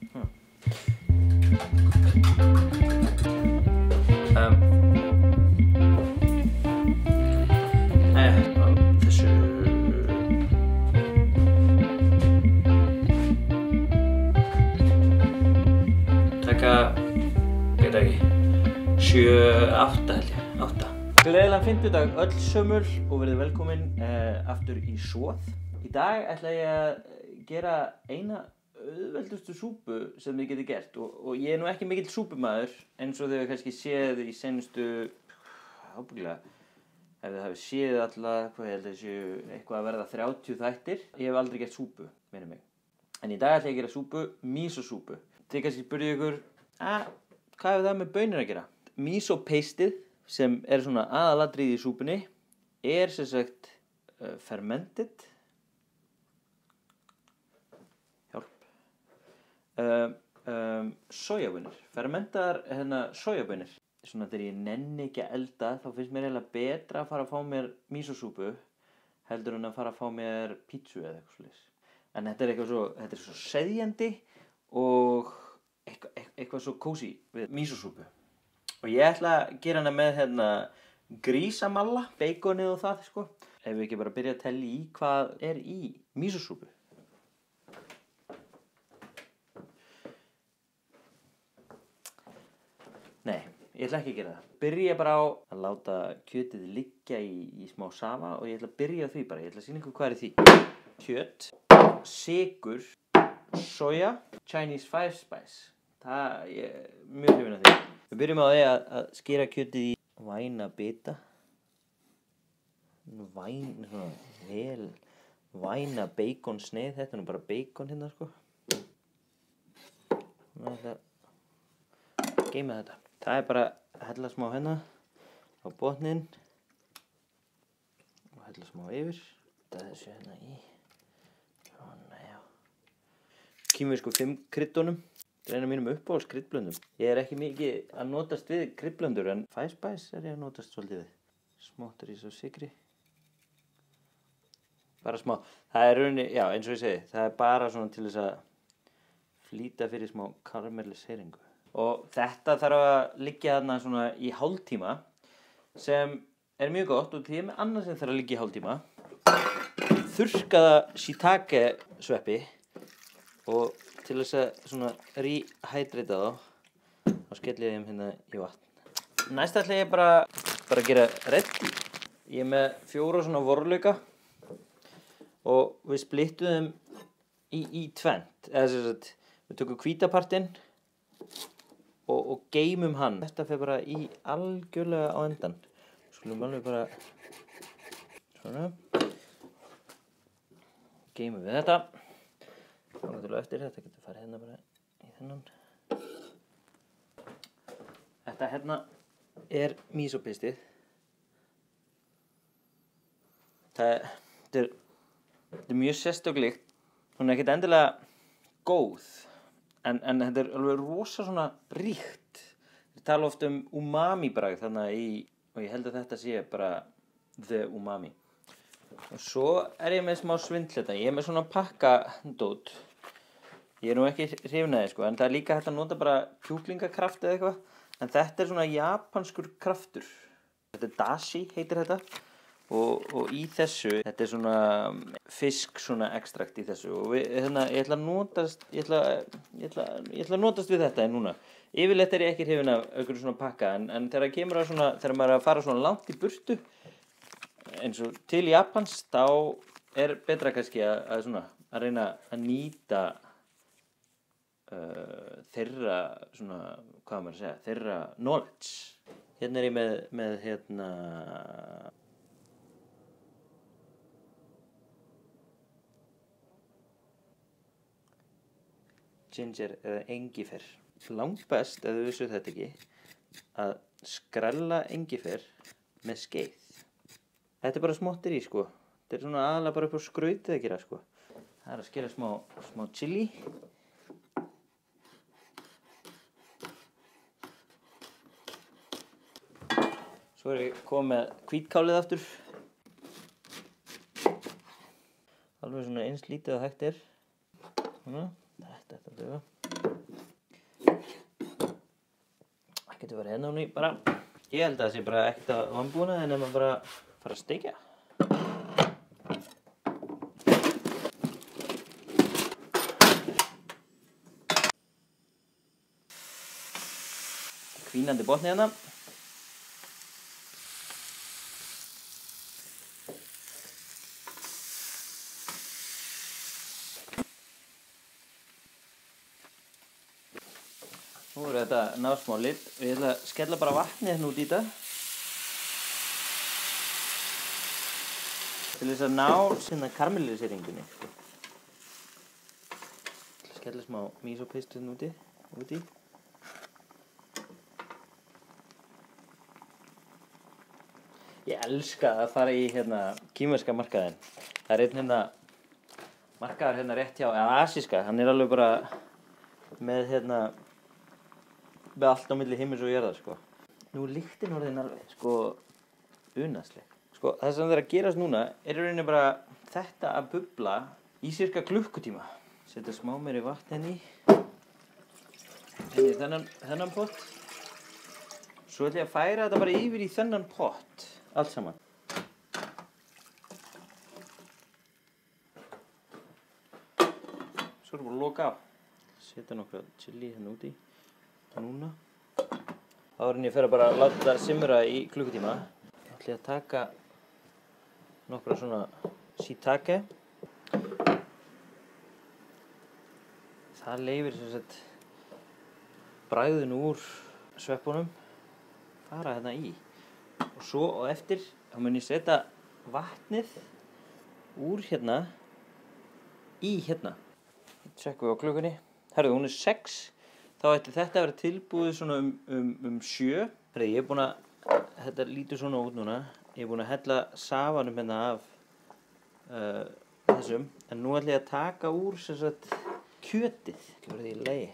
Þessu taka, veit ekki, 7, 8 held ég, 8. Gleðilegan fimmtudag öll sömul og verið velkomin aftur í Soð. Í dag ætla ég að gera eina auðveldustu súpu sem þið getið gert og ég nú ekki mikill súpumaður eins og þau kannski séð í seinustu, ábyggilega, ef þið hafið séð alltaf, hvað ég held að séu eitthvað að verða 30 þættir. Ég hef aldrei gert súpu, meina mig. En í dag ætla ég að gera súpu, mísósúpu. Þið kannski spurðið ykkur, hvað hefur það með baunir að gera? Mísópeistið, sem er svona aðalatriði í súpunni, er sem sagt fermented. Sojabaunir, fermentaðar sojabaunir. Svona þegar ég nenni ekki að elda þá finnst mér eiginlega betra að fara að fá mér mísósúpu heldur en að fara að fá mér pítsu eða eitthvað svoleiðis. En þetta er svo seðjandi og eitthvað svo kósí við mísósúpu. Og ég ætla að gera hana með grísamalla, beikonið og það sko. Ef við ekki bara byrja að tella í hvað er í mísósúpu. Nei, ég ætla ekki að gera það. Byrja bara á að láta kjötið liggja í smá safa og ég ætla að byrja á því bara. Ég ætla að sýna ykkur hvað er í því. Kjöt, sykur, soja, Chinese 5 spice. Ég er mjög hrifinn af því. Við byrjum á því að skera kjötið í væna bita. Væna baconsneið. Þetta er nú bara bacon hérna sko. Nú ætla að geyma þetta. Það er bara að hella smá hérna á botninn og hella smá yfir. Þetta þessu hérna í. Svona, já. Kýmversku 5 kryddunum. Þetta er eina af mínum uppáhalds kryddblöndum. Ég er ekki mikið að notast við kryddblöndur en 5 spice er ég að notast svolítið við. Smáttur í svo sykri. Bara smá. Það er rauninni, já eins og ég segi, það er bara svona til þess að flýta fyrir smá karamelliseringu. Og þetta þarf að liggja þarna svona í hálftíma sem er mjög gott og því ég með annað sem þarf að liggja í hálftíma. Þurrkaða shiitake sveppi og til þess að svona rehydrata þá skelli ég þeim hérna í vatn. Næst ætla ég bara að gera ready. Ég er með 4 svona vorlauka og við splittum þeim í tvennt. Eða sem sagt, við tökum hvítapartinn og geymum hann. Þetta fer bara í algjörlega á endan. Skulum alveg bara svona. Geymum við þetta. Þannig til og eftir, þetta getur farið hérna bara í þennan. Þetta hérna er mísópeistið. Þetta er mjög sérstök lykt. Hún er ekkert endilega góð. En þetta er alveg rosa svona ríkt. Þeir tala oft umami bragð þannig og ég held að þetta sé bara the umami. Og svo er ég með smá svindleta. Ég er með svona pakkadót. Ég er nú ekki hrifinn af því sko, en það er líka hægt að nota bara kjúklingakraft eða eitthvað. En þetta er svona japanskur kraftur. Þetta er dashi heitir þetta. Og í þessu, þetta er svona fisk svona ekstrakt í þessu og ég ætla að notast við þetta núna. Yfirleitt er ég ekki hrifinn af einhverju svona pakka en þegar kemur að svona, þegar maður er að fara svona langt í burtu eins og til Japans þá er betra kannski að reyna að nýta þeirra svona, hvað maður að segja, þeirra knowledge. Hérna er ég með ginger eða engifer. Langbest, ef þið vissuð þetta ekki, að skrella engifer með skeið. Þetta er bara smottir í sko. Þetta er svona aðalega bara upp á skrautið að gera sko. Það er að skera smá chili. Svo er ég komið með hvítkálið aftur. Alveg svona eins lítið að hægt er. Svona. Þetta duga. getur verið hérna hún í bara. Ég held að það sé bara ekkert að vanbúna en ef maður bara fara að steikja. Hvínandi botni hérna. Nú er þetta náð smá lit og ég ætla að skella bara vatni hérna út í þetta. Til þess að ná sinna karamelliseringunni. Ég ætla að skella smá miso-paste hérna út í. Ég elska að fara í kínverska markaðinn. Það er einn markaður hérna rétt hjá, eða asíska, hann er alveg bara með með allt á milli himins og jarðar sko. Nú er lyktin orðin alveg unaðsleg. Sko, það sem það er að gerast núna er í rauninni bara þetta að bubla í sirka klukkutíma. Setja smá meiri vatn henni í þennan pott. Svo ætla ég að færa þetta bara yfir í þennan pott. Allt saman. Svo erum við að loka á. Setja nokkra chili hérna úti. Núna. Áður en ég fer að bara láta þetta simra í klukkutíma. Þá ætla ég að taka nokkra svona shiitake. Það leyfir sem sagt bragðinu úr sveppunum fara hérna í. Og svo og eftir þá mun ég setja vatnið úr hérna í hérna. Tjekkum við á klukkunni. Herðu, hún er 6. Þá ætti þetta að vera tilbúið svona um 7. Herðu, ég er búinn að, þetta lítur svona út núna. Ég er búinn að hella safanum hérna af þessum. En nú ætla ég að taka úr sem sagt kjötið. Það verði í lagi.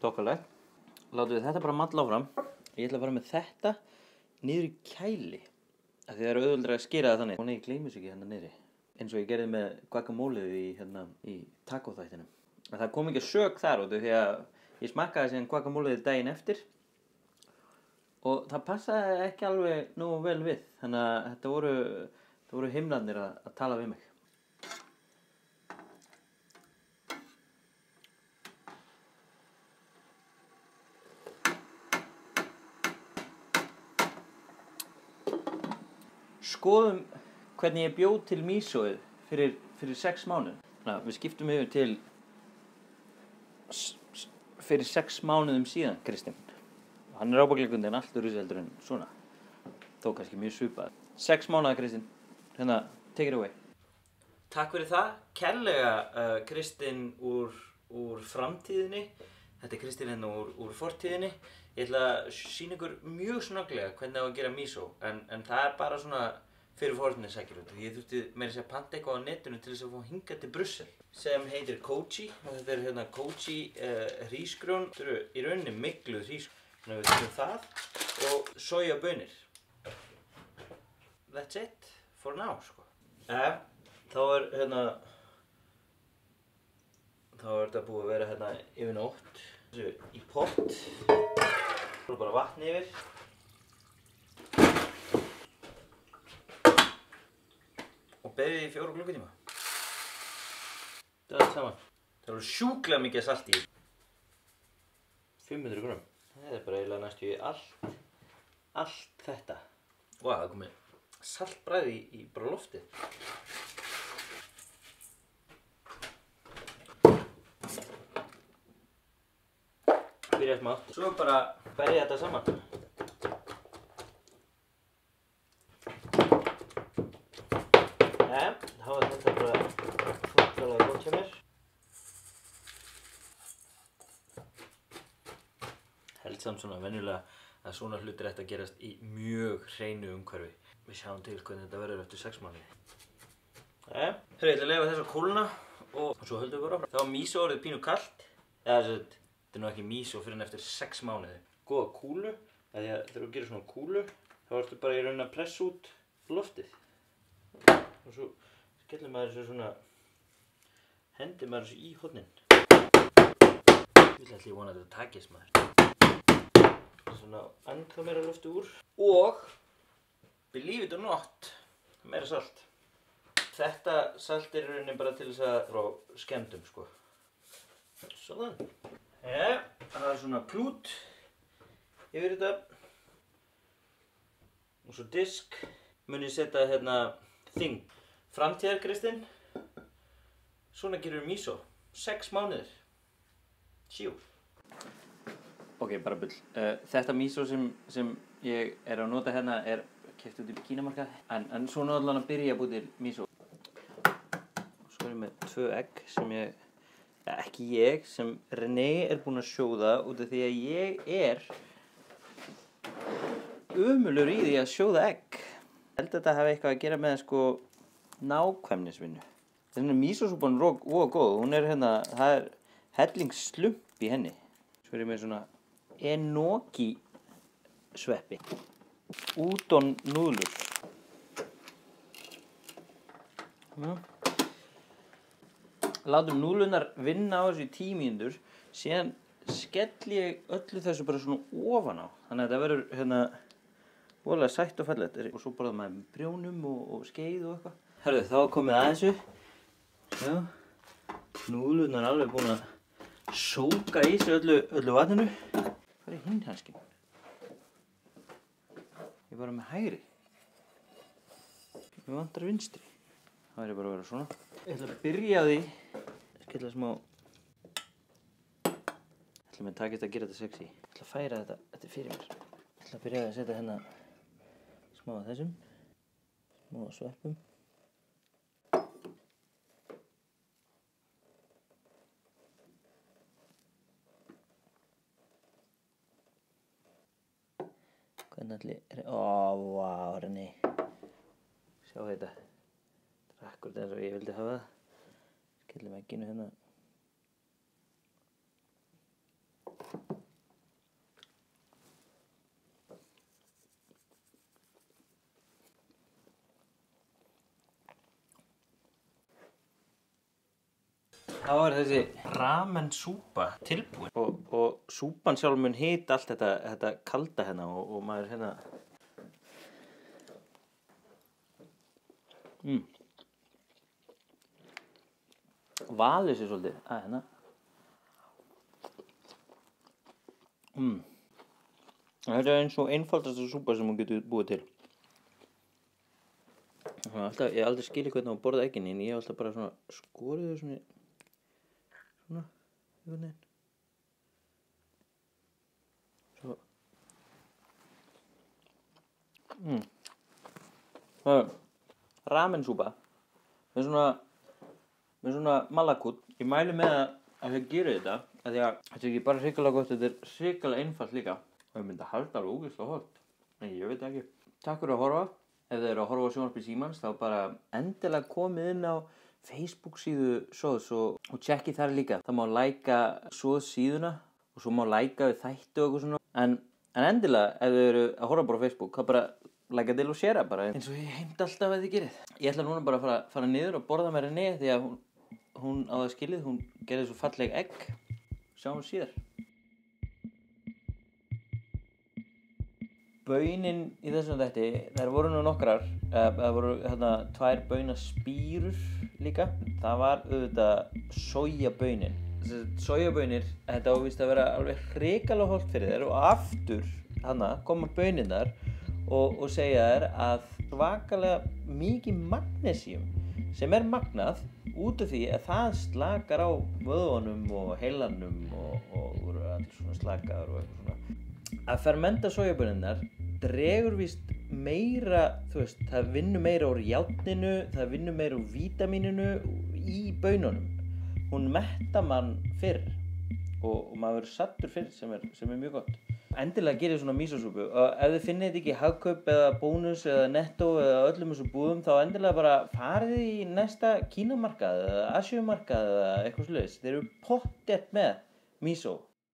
Þokkalegt. Látum við þetta bara malla áfram. Ég ætla að fara með þetta niður í kæli. Af því það er auðveldara að skera það þannig. Ó nei, ég gleymi þessu ekki hérna niðri. Eins og ég gerði með guacamole í taco-þættinum. En það kom ekki að sök þar út af því að ég smakkaði síðan guacamole daginn eftir. Og það passaði ekki alveg nógu vel við. Þannig að þetta voru himnarnir að tala við mig. Skoðum hvernig ég bjó til misoið fyrir 6 mánuðum. Þannig að við skiptum yfir til fyrir 6 mánuðum síðan, Kristinn. Hann er ábyggilega en allt öðruvísi heldur en svona. Þó kannski mjög svipað. 6 mánuða, Kristinn. Hérna, take it away. Takk fyrir það. Kærlega, Kristinn úr framtíðinni. Þetta er Kristinn hérna úr fortíðinni. Ég ætla að sýna ykkur mjög snögglega hvernig á að gera miso. En það er bara svona fyrir fornissækjur. Ég þurfti meira að segja panta eitthvað á netinu til þess að fá hingað til Brussel. Sem heitir Koji. Og þetta er hérna Koji hrísgrjón. Þetta eru í rauninni mikluð hrísgrjón. Þannig að við þurfum það og sojabaunir. That's it for now, sko. Þá er þetta búið að vera hérna yfir nótt. Þessu í pott. Svo bara vatn yfir. Og beðið í 4 klukkutíma. Það er allt saman. Það eru sjúklega mikið salt í. 500 grömm. Það er bara eiginlega næstu í allt þetta. Vá, það er komið saltbragð í bara loftið. Byrja smátt. Svo bara berja þetta saman. Þá er þetta bara þokkalega gott hjá mér. Held samt svona venjulega að svona hlutir ætti að gerast í mjög hreinu umhverfi. Við sjáum til hvernig þetta verður eftir 6 mánuði. Ég ætla að leyfa þess að kólna og svo höldum við bara áfram. Þá var miso orðið pínu kalt. Þetta er nú ekki miso fyrir en eftir 6 mánuði. Góða kúlu, því að þegar þú gerir svona kúlu, þá ertu bara í rauninni að pressa út loftið. Og svo skellir maður þessu svona, hendir maður þessu í hornin. Ég vona að þetta takist maður. Svona ennþá meira lofti úr. Og, believe it or not, meira salt. Þetta salt er í rauninni bara til þess að frá skemmdum, sko. Svona. Það er svona plút yfir þetta. Og svo disk. Mun ég setja hérna þing. Framtíðarkristinn. Svona gerur miso. 6 mánuðir. Sjú. Ok, bara bull. Þetta miso sem ég er að nota hérna er keypt út í Kínamarkað. En svona allan að byrja að búið til miso. Svo er ég með 2 egg sem ekki ég, sem René er búinn að sjóða út af því að ég er ömurlegur í því að sjóða egg. Ég held að þetta hafi eitthvað að gera með sko nákvæmnisvinnu. Þessi misosúpan er voða góð. Hún er hérna, það er hellingslump í henni. Svo er ég með svona enoki sveppi. Udon núðlur. Látum núðlunar vinna á þessu í 10 mínútur, síðan skelli ég öllu þessu bara svona ofan á. Þannig að þetta verður hérna voðalega sætt og fallegt. Og svo borðar maður með prjónum og skeið og eitthvað. Herðu, þá er komið að þessu. Já. Núðlunar alveg búin að sóka í sig öllu vatninu. Hvað er hinn hanskinn? Ég er bara með hægri. Mér vantar vinstri. Það verður bara að vera svona. Ég ætla að byrja á því. Skella smá. Ég ætla að takast að gera þetta sexy. Ég ætla að færa þetta fyrir mér. Ég ætla að byrja að setja hérna smá af þessum. Smá af sveppum. Hvernig allir vá, René. Sjá þetta. Þetta er akkurat eins og ég vildi hafa það. Skellum egginu hérna. Þá er þessi ramen súpa tilbúin. Og súpan sjálf mun hita allt þetta kalda hérna og maður hérna. Valið sér svolítið hérna. Þetta er eins og einfaldasta súpa sem hún getur búið til. Ég hef aldrei skilið hvernig hún borða eggin en ég hef alltaf bara svona skorið þau svona einhvern veginn. Svo. Það er ramensúpa með svona malakút. Ég mæli með að þau gerir þetta af því að þetta er ekki bara hrikalega gott, þetta er hrikalega einfalt líka. Og ég myndi að halda alveg ógeðslega hollt. En ég veit ekki. Takk fyrir að horfa. Ef þið eru að horfa á sjónvarpið Símans þá bara endilega komið inn á Facebook síðu Soðs og tjekkið þar líka. Það má læka Soðs síðuna og svo má læka við þætti og eitthvað svona. En endilega ef þið eru að horfa bara á Facebook þá bara læka til og sharea bara eins og ég heimt alltaf að þið gerið. Ég ætla núna bara að fara niður og borða með René því að hún á það skilið. Hún gerði svo falleg egg. Sjáum við síðar. Baunin í þessum þætti, þær voru nú nokkrar, það voru hérna 2 baunaspírur líka. Það var auðvitað sojabaunin. Sojabaunir, þetta á víst að vera alveg hrikalega hollt fyrir þér og aftur hana koma bauninnar og segja þér að svakalega mikið magnesíum sem er magnað út af því að það slakar á vöðvunum og heilanum og voru allir svona slakaður og eitthvað svona. Að fermenta sojabaunirnar dregur víst meira, þú veist, það vinnur meira úr járninu, það vinnur meira úr vítamíninu í baununum. Hún mettar mann fyrr og maður verður sattur fyrr sem er mjög gott. endilega gerið svona mísósúpu og ef þið finnið þetta ekki í Hagkaup eða Bónus eða Netto eða öllum þessum búðum þá endilega bara farið í næsta Kínamarkað eða Asíumarkað eða eitthvað svoleiðis. Þeir eru pottþétt með mísó.